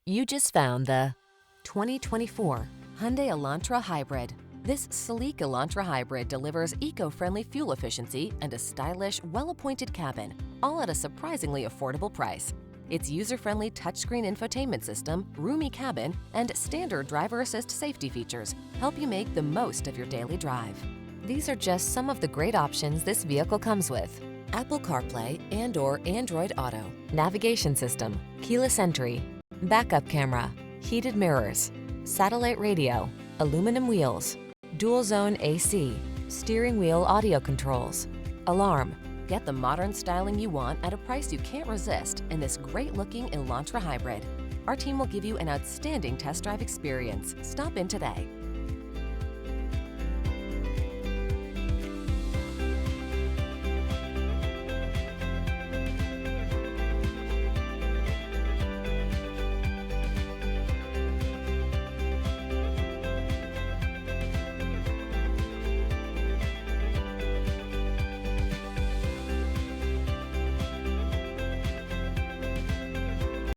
You just found the 2024 Hyundai Elantra Hybrid. This sleek Elantra Hybrid delivers eco-friendly fuel efficiency and a stylish, well-appointed cabin, all at a surprisingly affordable price. Its user-friendly touchscreen infotainment system, roomy cabin, and standard driver assist safety features help you make the most of your daily drive. These are just some of the great options this vehicle comes with: Apple CarPlay and/or Android Auto, navigation system, keyless entry, backup camera, heated mirrors, satellite radio, aluminum wheels, dual zone AC, steering wheel audio controls, alarm. Get the modern styling you want at a price you can't resist in this great-looking Elantra Hybrid. Our team will give you an outstanding test drive experience. Stop in today.